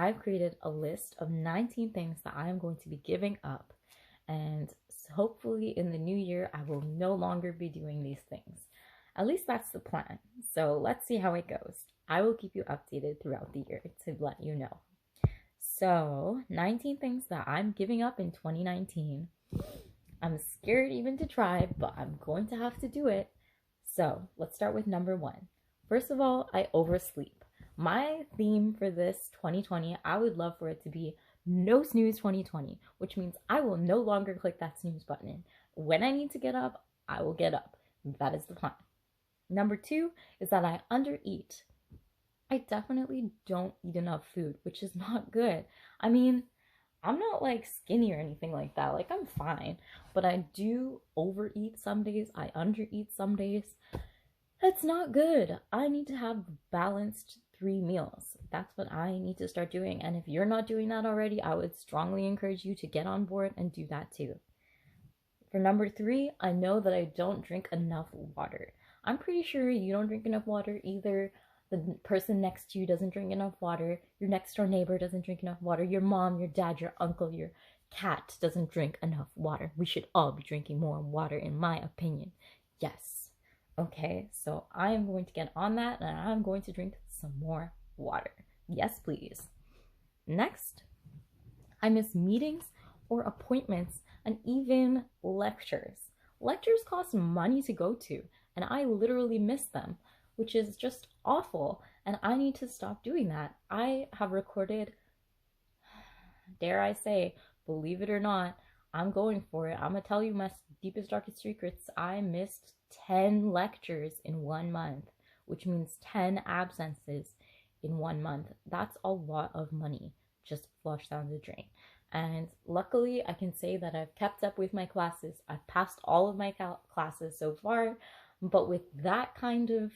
I've created a list of 19 things that I am going to be giving up. And hopefully in the new year, I will no longer be doing these things. At least that's the plan. So let's see how it goes. I will keep you updated throughout the year to let you know. So, 19 things that I'm giving up in 2019. I'm scared even to try, but I'm going to have to do it. So, let's start with number one. First of all, I oversleep. My theme for this 2020, I would love for it to be no snooze 2020, which means I will no longer click that snooze button. When I need to get up, I will get up. That is the plan. Number two is that I undereat. I definitely don't eat enough food, which is not good. I mean, I'm not like skinny or anything like that. Like, I'm fine. But I do overeat some days, I undereat some days. That's not good. I need to have balanced 3 meals. That's what I need to start doing. And if you're not doing that already, I would strongly encourage you to get on board and do that too. For number three, I know that I don't drink enough water. I'm pretty sure you don't drink enough water either. The person next to you doesn't drink enough water. Your next door neighbor doesn't drink enough water. Your mom, your dad, your uncle, your cat doesn't drink enough water. We should all be drinking more water, in my opinion. Yes. Okay, so I am going to get on that and I'm going to drink some more water. Yes, please. Next, I miss meetings or appointments and even lectures. Lectures cost money to go to, and I literally miss them, which is just awful. And I need to stop doing that. I have recorded, dare I say, believe it or not, I'm going for it. I'm gonna tell you my deepest, darkest secrets. I missed 10 lectures in 1 month, which means 10 absences in 1 month. That's a lot of money just flushed down the drain. And luckily, I can say that I've kept up with my classes. I've passed all of my classes so far, but with that kind of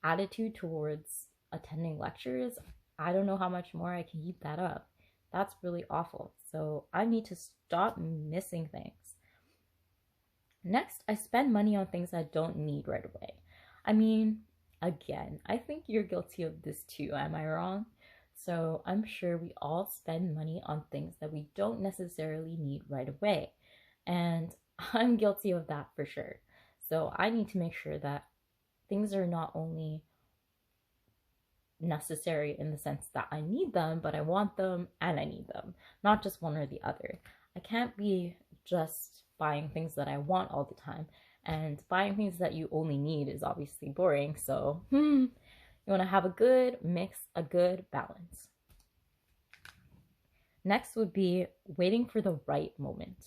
attitude towards attending lectures, I don't know how much more I can keep that up. That's really awful. So I need to stop missing things. Next, I spend money on things I don't need right away. I mean, again, I think you're guilty of this too. Am I wrong? So I'm sure we all spend money on things that we don't necessarily need right away. And I'm guilty of that for sure. So I need to make sure that things are not only necessary in the sense that I need them, but I want them and I need them, not just one or the other. I can't be just buying things that I want all the time, and buying things that you only need is obviously boring. So, you want to have a good mix, a good balance. Next would be waiting for the right moment.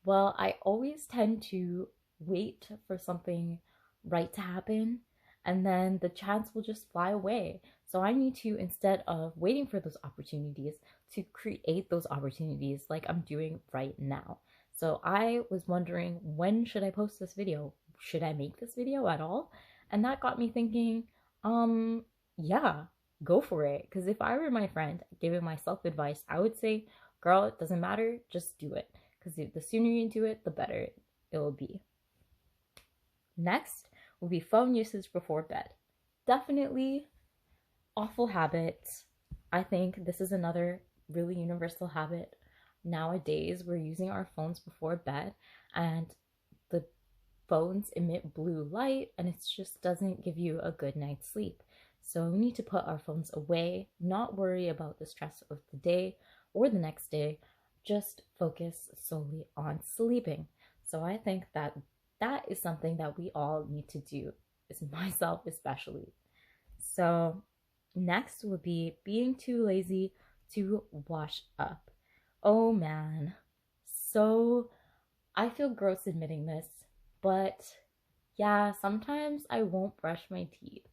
Well, I always tend to wait for something right to happen, and then the chance will just fly away. So I need to, instead of waiting for those opportunities, to create those opportunities like I'm doing right now. So I was wondering, when should I post this video? Should I make this video at all? And that got me thinking, yeah, go for it. Because if I were my friend giving myself advice, I would say, girl, it doesn't matter, just do it. Because the sooner you do it, the better it will be. Next will be phone usage before bed. Definitely awful habit. I think this is another really universal habit. Nowadays, we're using our phones before bed, and the phones emit blue light, and it just doesn't give you a good night's sleep. So we need to put our phones away, not worry about the stress of the day or the next day, just focus solely on sleeping. So I think that that is something that we all need to do, is myself especially. So next would be being too lazy to wash up. Oh man. So I feel gross admitting this, but yeah, sometimes I won't brush my teeth.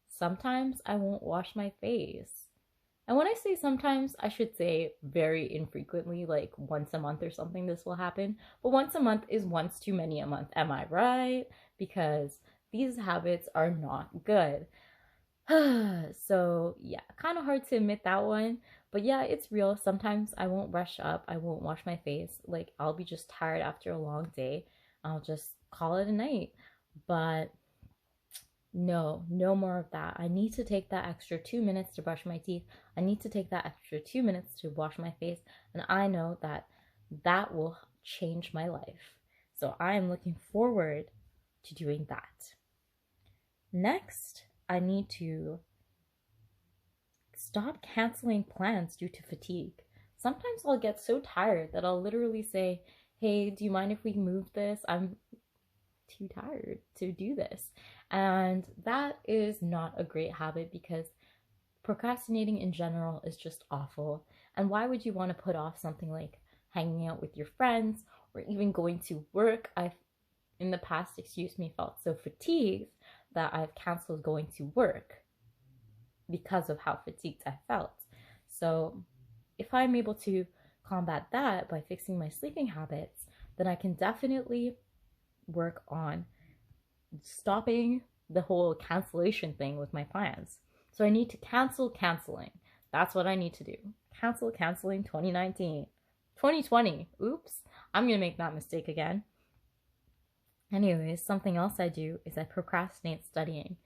Sometimes I won't wash my face. And when I say sometimes, I should say very infrequently, like once a month or something, this will happen. But once a month is once too many a month. Am I right? Because these habits are not good. So yeah, kind of hard to admit that one. But yeah, it's real. Sometimes I won't brush up. I won't wash my face. Like, I'll be just tired after a long day. I'll just call it a night. But No, no more of that. I need to take that extra 2 minutes to brush my teeth. I need to take that extra 2 minutes to wash my face. And I know that that will change my life. So I am looking forward to doing that. Next, I need to stop canceling plans due to fatigue. Sometimes I'll get so tired that I'll literally say, hey, do you mind if we move this? I'm too tired to do this. And that is not a great habit because procrastinating in general is just awful. And why would you want to put off something like hanging out with your friends or even going to work? I've in the past, felt so fatigued that I've canceled going to work because of how fatigued I felt. So if I'm able to combat that by fixing my sleeping habits, then I can definitely work on stopping the whole cancellation thing with my plans. So I need to cancel canceling. That's what I need to do. Cancel canceling 2019. 2020. Oops. I'm going to make that mistake again. Anyways, something else I do is I procrastinate studying.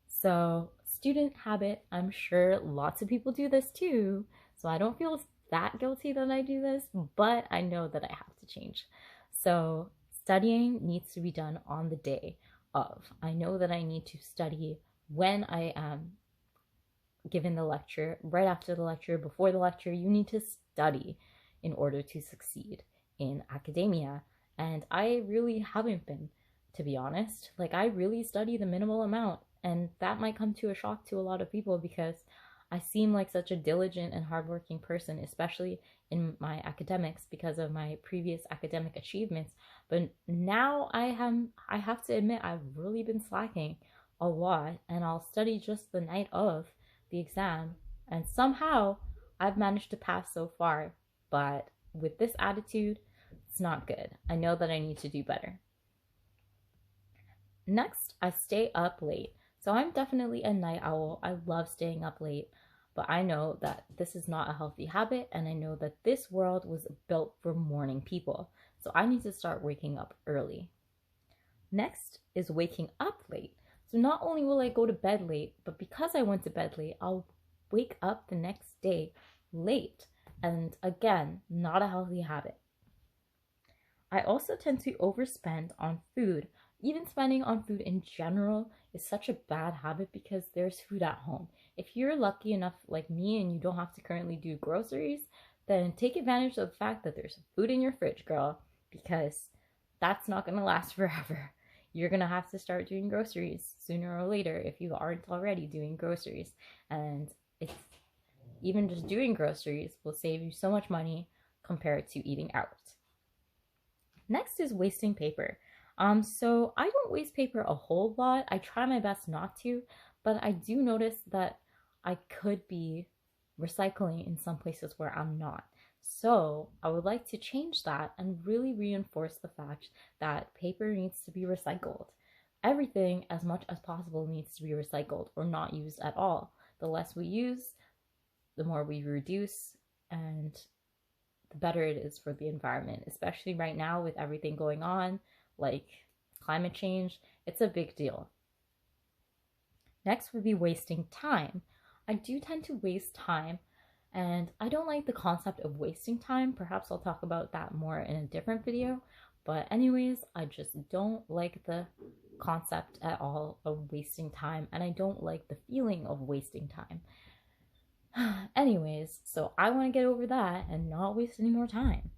So, student habit, I'm sure lots of people do this too. So I don't feel that guilty that I do this, but I know that I have to change. So, studying needs to be done on the day of. I know that I need to study when I am given the lecture, right after the lecture, before the lecture. You need to study in order to succeed in academia. And I really haven't been, to be honest. Like, I really study the minimal amount. And that might come to a shock to a lot of people because I seem like such a diligent and hardworking person, especially in my academics because of my previous academic achievements. But now I have to admit I've really been slacking a lot, and I'll study just the night of the exam. And somehow I've managed to pass so far. But with this attitude, it's not good. I know that I need to do better. Next, I stay up late. So I'm definitely a night owl. I love staying up late, but I know that this is not a healthy habit, and I know that this world was built for morning people. So I need to start waking up early. Next is waking up late. So not only will I go to bed late, but because I went to bed late, I'll wake up the next day late. And again, not a healthy habit. I also tend to overspend on food. Even spending on food in general is such a bad habit because there's food at home. If you're lucky enough like me and you don't have to currently do groceries, then take advantage of the fact that there's food in your fridge, girl, because that's not going to last forever. You're going to have to start doing groceries sooner or later if you aren't already doing groceries. And it's even just doing groceries will save you so much money compared to eating out. Next is wasting paper. So I don't waste paper a whole lot. I try my best not to, but I do notice that I could be recycling in some places where I'm not. So I would like to change that and really reinforce the fact that paper needs to be recycled. Everything, as much as possible, needs to be recycled or not used at all. The less we use, the more we reduce, and the better it is for the environment, especially right now with everything going on, like climate change. It's a big deal. Next would be wasting time. I do tend to waste time, and I don't like the concept of wasting time. Perhaps I'll talk about that more in a different video. But anyways, I just don't like the concept at all of wasting time, and I don't like the feeling of wasting time. Anyways, so I want to get over that and not waste any more time.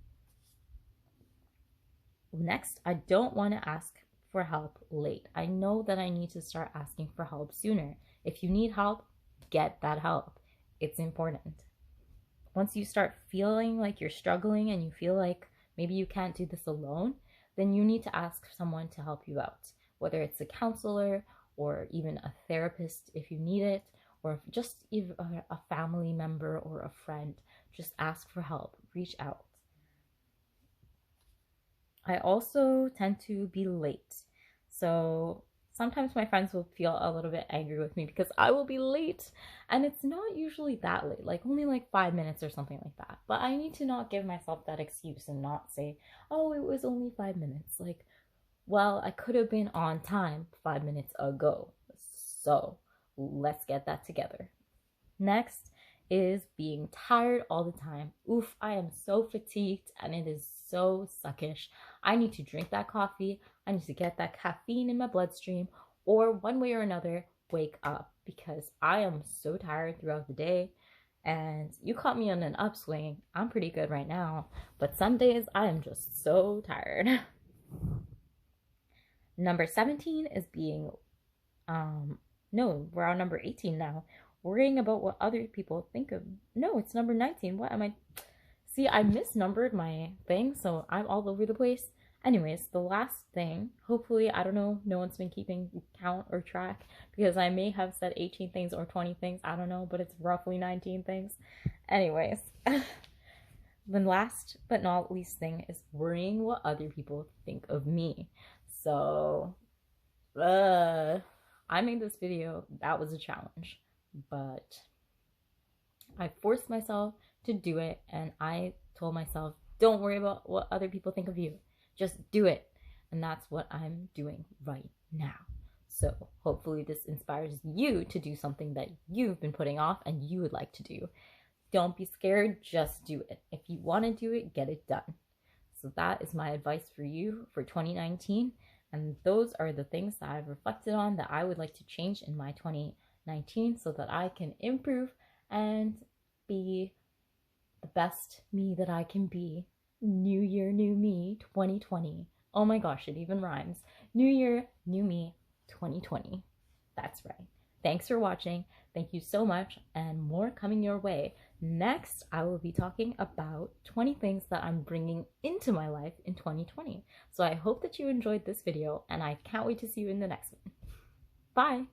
Next, I don't want to ask for help late. I know that I need to start asking for help sooner. If you need help, get that help. It's important. Once you start feeling like you're struggling and you feel like maybe you can't do this alone, then you need to ask someone to help you out, whether it's a counselor or even a therapist if you need it, or just even a family member or a friend. Just ask for help, reach out. I also tend to be late. So sometimes my friends will feel a little bit angry with me because I will be late, and it's not usually that late, like only like 5 minutes or something like that. But I need to not give myself that excuse and not say, oh, it was only 5 minutes. Like, well, I could have been on time 5 minutes ago. So let's get that together. Next is being tired all the time. Oof, I am so fatigued and it is so suckish. I need to drink that coffee. I need to get that caffeine in my bloodstream, or one way or another, wake up, because I am so tired throughout the day. And you caught me on an upswing. I'm pretty good right now, but some days I am just so tired. Number 17 is being, no, we're on number 18 now. Worrying about what other people think of. No, it's number 19. What am I? See, I misnumbered my thing, so I'm all over the place. Anyways, the last thing, hopefully, I don't know, no one's been keeping count or track, because I may have said 18 things or 20 things, I don't know, but it's roughly 19 things. Anyways, the last but not least thing is worrying what other people think of me. So, I made this video, that was a challenge, but I forced myself to do it, and I told myself, don't worry about what other people think of you, just do it. And that's what I'm doing right now. So hopefully this inspires you to do something that you've been putting off and you would like to do. Don't be scared, just do it. If you want to do it, get it done. So that is my advice for you for 2019. And those are the things that I've reflected on that I would like to change in my 2019 so that I can improve and be the best me that I can be. New year, new me, 2020. Oh my gosh, it even rhymes. New year, new me, 2020. That's right. Thanks for watching. Thank you so much, and more coming your way. Next, I will be talking about 20 things that I'm bringing into my life in 2020. So I hope that you enjoyed this video, and I can't wait to see you in the next one. Bye!